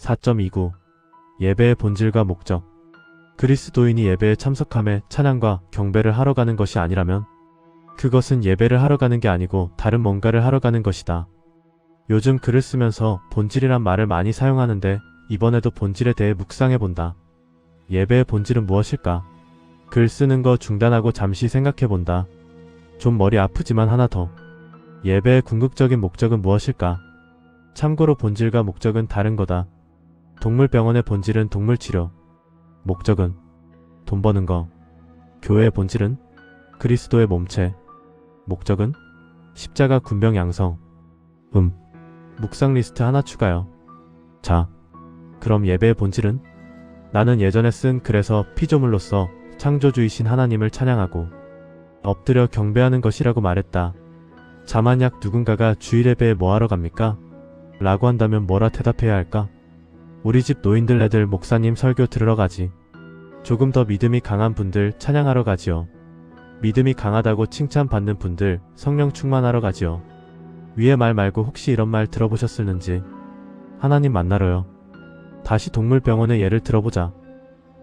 4.29 예배의 본질과 목적. 그리스도인이 예배에 참석함에 찬양과 경배를 하러 가는 것이 아니라면 그것은 예배를 하러 가는 게 아니고 다른 뭔가를 하러 가는 것이다. 요즘 글을 쓰면서 본질이란 말을 많이 사용하는데 이번에도 본질에 대해 묵상해본다. 예배의 본질은 무엇일까? 글 쓰는 거 중단하고 잠시 생각해본다. 좀 머리 아프지만 하나 더. 예배의 궁극적인 목적은 무엇일까? 참고로 본질과 목적은 다른 거다. 동물병원의 본질은 동물치료. 목적은 돈 버는 거. 교회의 본질은 그리스도의 몸체. 목적은 십자가 군병 양성. 묵상 리스트 하나 추가요. 자, 그럼 예배의 본질은? 나는 예전에 쓴 글에서 피조물로서 창조주이신 하나님을 찬양하고 엎드려 경배하는 것이라고 말했다. 자, 만약 누군가가 주일 예배에 뭐하러 갑니까? 라고 한다면 뭐라 대답해야 할까? 우리 집 노인들 애들 목사님 설교 들으러 가지. 조금 더 믿음이 강한 분들 찬양하러 가지요. 믿음이 강하다고 칭찬받는 분들 성령 충만하러 가지요. 위에 말 말고 혹시 이런 말 들어보셨을는지. 하나님 만나러요. 다시 동물병원의 예를 들어보자.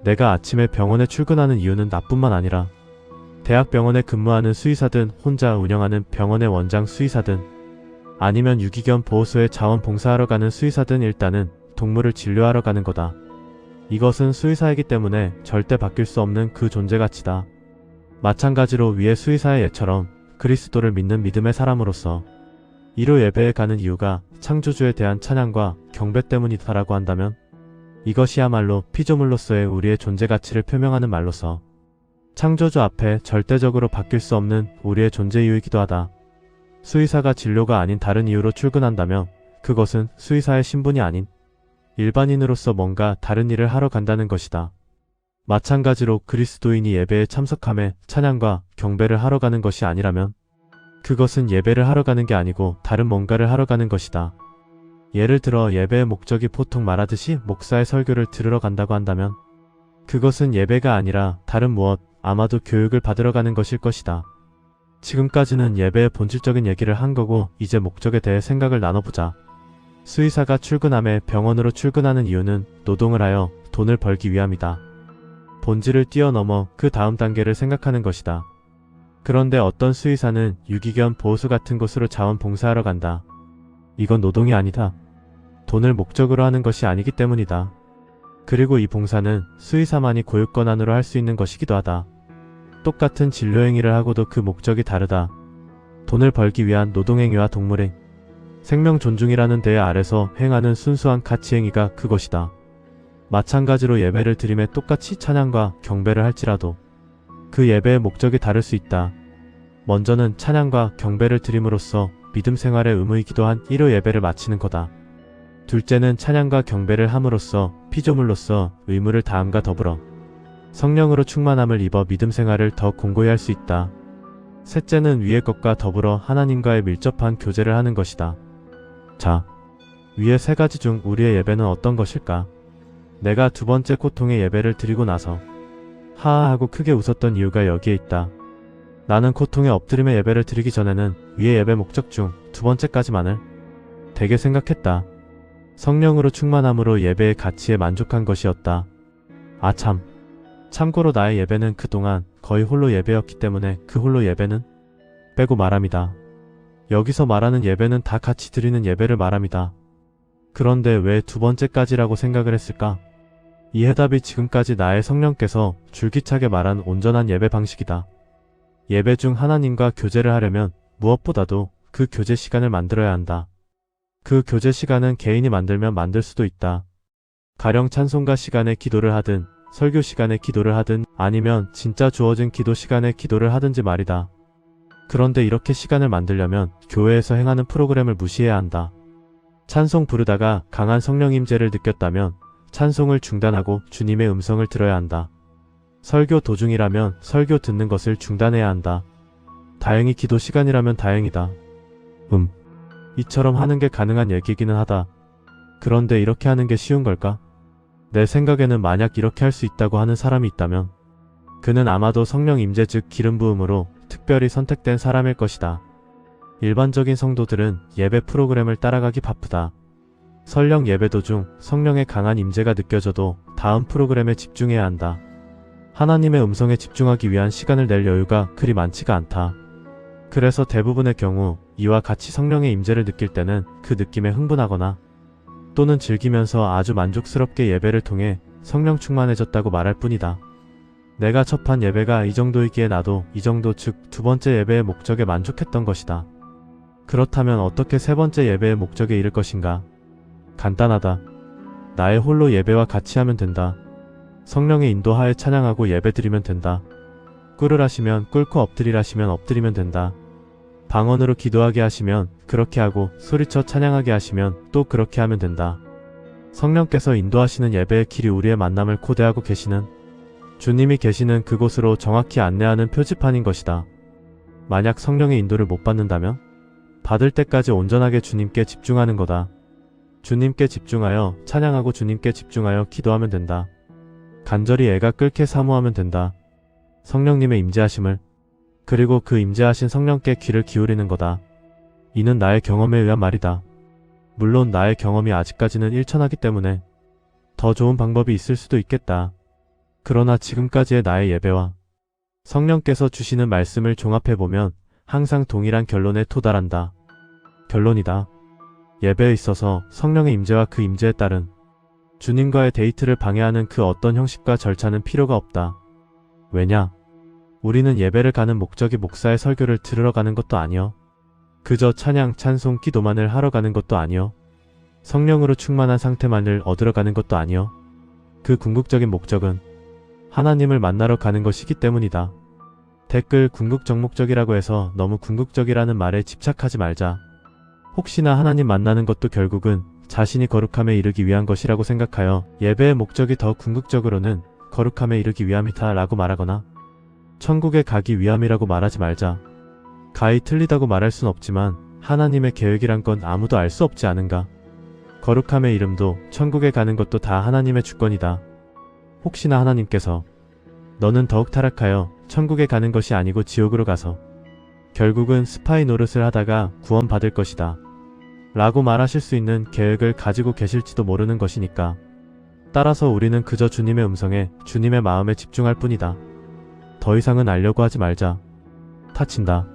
내가 아침에 병원에 출근하는 이유는 나뿐만 아니라 대학병원에 근무하는 수의사든 혼자 운영하는 병원의 원장 수의사든 아니면 유기견 보호소에 자원봉사하러 가는 수의사든 일단은 동물을 진료하러 가는 거다. 이것은 수의사이기 때문에 절대 바뀔 수 없는 그 존재 가치다. 마찬가지로 위에 수의사의 예처럼 그리스도를 믿는 믿음의 사람으로서 이로 예배에 가는 이유가 창조주에 대한 찬양과 경배 때문이다라고 한다면 이것이야말로 피조물로서의 우리의 존재 가치를 표명하는 말로서 창조주 앞에 절대적으로 바뀔 수 없는 우리의 존재 이유이기도 하다. 수의사가 진료가 아닌 다른 이유로 출근한다면 그것은 수의사의 신분이 아닌 일반인으로서 뭔가 다른 일을 하러 간다는 것이다. 마찬가지로 그리스도인이 예배에 참석함에 찬양과 경배를 하러 가는 것이 아니라면 그것은 예배를 하러 가는 게 아니고 다른 뭔가를 하러 가는 것이다. 예를 들어 예배의 목적이 보통 말하듯이 목사의 설교를 들으러 간다고 한다면 그것은 예배가 아니라 다른 무엇, 아마도 교육을 받으러 가는 것일 것이다. 지금까지는 예배의 본질적인 얘기를 한 거고 이제 목적에 대해 생각을 나눠보자. 수의사가 출근함에 병원으로 출근하는 이유는 노동을 하여 돈을 벌기 위함이다. 본질을 뛰어넘어 그 다음 단계를 생각하는 것이다. 그런데 어떤 수의사는 유기견 보호소 같은 곳으로 자원봉사하러 간다. 이건 노동이 아니다. 돈을 목적으로 하는 것이 아니기 때문이다. 그리고 이 봉사는 수의사만이 고육 권한으로 할 수 있는 것이기도 하다. 똑같은 진료 행위를 하고도 그 목적이 다르다. 돈을 벌기 위한 노동행위와 동물행, 생명 존중이라는 대회 아래서 행하는 순수한 가치행위가 그것이다. 마찬가지로 예배를 드림에 똑같이 찬양과 경배를 할지라도 그 예배의 목적이 다를 수 있다. 먼저는 찬양과 경배를 드림으로써 믿음 생활의 의무이기도 한 1호 예배를 마치는 거다. 둘째는 찬양과 경배를 함으로써 피조물로서 의무를 다함과 더불어 성령으로 충만함을 입어 믿음 생활을 더 공고히 할 수 있다. 셋째는 위의 것과 더불어 하나님과의 밀접한 교제를 하는 것이다. 자, 위의 세 가지 중 우리의 예배는 어떤 것일까? 내가 두 번째 고통의 예배를 드리고 나서 하하하고 크게 웃었던 이유가 여기에 있다. 나는 고통의 엎드림의 예배를 드리기 전에는 위의 예배 목적 중 두 번째까지만을 되게 생각했다. 성령으로 충만함으로 예배의 가치에 만족한 것이었다. 아 참. 참고로 나의 예배는 그동안 거의 홀로 예배였기 때문에 그 홀로 예배는 빼고 말함이다. 여기서 말하는 예배는 다 같이 드리는 예배를 말함이다. 그런데 왜 두 번째까지라고 생각을 했을까? 이 해답이 지금까지 나의 성령께서 줄기차게 말한 온전한 예배 방식이다. 예배 중 하나님과 교제를 하려면 무엇보다도 그 교제 시간을 만들어야 한다. 그 교제 시간은 개인이 만들면 만들 수도 있다. 가령 찬송가 시간에 기도를 하든 설교 시간에 기도를 하든 아니면 진짜 주어진 기도 시간에 기도를 하든지 말이다. 그런데 이렇게 시간을 만들려면 교회에서 행하는 프로그램을 무시해야 한다. 찬송 부르다가 강한 성령 임재를 느꼈다면 찬송을 중단하고 주님의 음성을 들어야 한다. 설교 도중이라면 설교 듣는 것을 중단해야 한다. 다행히 기도 시간이라면 다행이다. 이처럼 하는 게 가능한 얘기기는 하다. 그런데 이렇게 하는 게 쉬운 걸까? 내 생각에는 만약 이렇게 할 수 있다고 하는 사람이 있다면 그는 아마도 성령 임재 즉 기름 부음으로 특별히 선택된 사람일 것이다. 일반적인 성도들은 예배 프로그램을 따라가기 바쁘다. 설령 예배 도중 성령의 강한 임재가 느껴져도 다음 프로그램에 집중해야 한다. 하나님의 음성에 집중하기 위한 시간을 낼 여유가 그리 많지가 않다. 그래서 대부분의 경우 이와 같이 성령의 임재를 느낄 때는 그 느낌에 흥분하거나 또는 즐기면서 아주 만족스럽게 예배를 통해 성령 충만해졌다고 말할 뿐이다. 내가 접한 예배가 이 정도이기에 나도 이 정도, 즉 두 번째 예배의 목적에 만족했던 것이다. 그렇다면 어떻게 세 번째 예배의 목적에 이를 것인가? 간단하다. 나의 홀로 예배와 같이 하면 된다. 성령의 인도하에 찬양하고 예배드리면 된다. 꿇으라 하시면 꿇고 엎드리라 하시면 엎드리면 된다. 방언으로 기도하게 하시면 그렇게 하고 소리쳐 찬양하게 하시면 또 그렇게 하면 된다. 성령께서 인도하시는 예배의 길이 우리의 만남을 코대하고 계시는 주님이 계시는 그곳으로 정확히 안내하는 표지판인 것이다. 만약 성령의 인도를 못 받는다면 받을 때까지 온전하게 주님께 집중하는 거다. 주님께 집중하여 찬양하고 주님께 집중하여 기도하면 된다. 간절히 애가 끓게 사모하면 된다. 성령님의 임재하심을, 그리고 그 임재하신 성령께 귀를 기울이는 거다. 이는 나의 경험에 의한 말이다. 물론 나의 경험이 아직까지는 일천하기 때문에 더 좋은 방법이 있을 수도 있겠다. 그러나 지금까지의 나의 예배와 성령께서 주시는 말씀을 종합해보면 항상 동일한 결론에 도달한다. 결론이다. 예배에 있어서 성령의 임재와 그 임재에 따른 주님과의 데이트를 방해하는 그 어떤 형식과 절차는 필요가 없다. 왜냐? 우리는 예배를 가는 목적이 목사의 설교를 들으러 가는 것도 아니요. 그저 찬양, 찬송, 기도만을 하러 가는 것도 아니요. 성령으로 충만한 상태만을 얻으러 가는 것도 아니요. 그 궁극적인 목적은 하나님을 만나러 가는 것이기 때문이다. 댓글 궁극적목적이라고 해서 너무 궁극적이라는 말에 집착하지 말자. 혹시나 하나님 만나는 것도 결국은 자신이 거룩함에 이르기 위한 것이라고 생각하여 예배의 목적이 더 궁극적으로는 거룩함에 이르기 위함이다 라고 말하거나 천국에 가기 위함이라고 말하지 말자. 가히 틀리다고 말할 순 없지만 하나님의 계획이란 건 아무도 알 수 없지 않은가. 거룩함의 이름도 천국에 가는 것도 다 하나님의 주권이다. 혹시나 하나님께서 너는 더욱 타락하여 천국에 가는 것이 아니고 지옥으로 가서 결국은 스파이 노릇을 하다가 구원받을 것이다 라고 말하실 수 있는 계획을 가지고 계실지도 모르는 것이니까. 따라서 우리는 그저 주님의 음성에 주님의 마음에 집중할 뿐이다. 더 이상은 알려고 하지 말자. 타친다.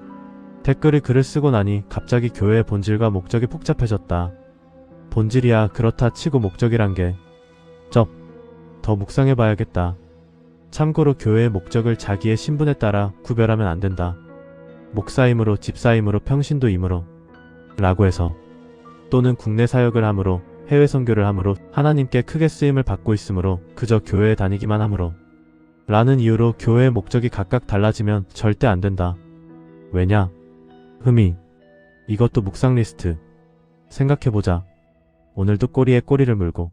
댓글이 글을 쓰고 나니 갑자기 교회의 본질과 목적이 복잡해졌다. 본질이야 그렇다 치고 목적이란 게 더 묵상해봐야겠다. 참고로 교회의 목적을 자기의 신분에 따라 구별하면 안 된다. 목사임으로, 집사임으로, 평신도임으로 라고 해서, 또는 국내 사역을 함으로, 해외 선교를 함으로, 하나님께 크게 쓰임을 받고 있으므로, 그저 교회에 다니기만 함으로 라는 이유로 교회의 목적이 각각 달라지면 절대 안 된다. 왜냐? 이것도 묵상 리스트. 생각해보자. 오늘도 꼬리에 꼬리를 물고